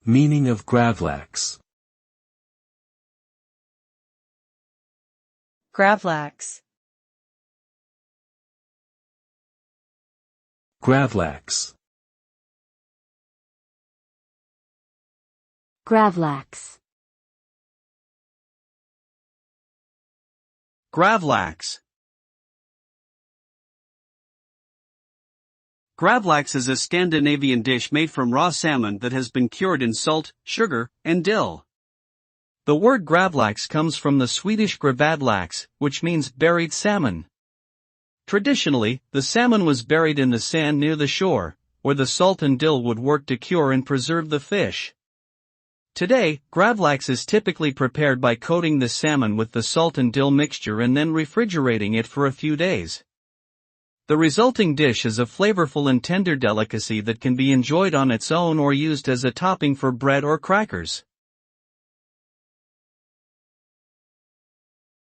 Meaning of gravlax. Gravlax. Gravlax. Gravlax. Gravlax. Gravlax is a Scandinavian dish made from raw salmon that has been cured in salt, sugar, and dill. The word gravlax comes from the Swedish gravlax, which means buried salmon. Traditionally, the salmon was buried in the sand near the shore, where the salt and dill would work to cure and preserve the fish. Today, gravlax is typically prepared by coating the salmon with the salt and dill mixture and then refrigerating it for a few days. The resulting dish is a flavorful and tender delicacy that can be enjoyed on its own or used as a topping for bread or crackers.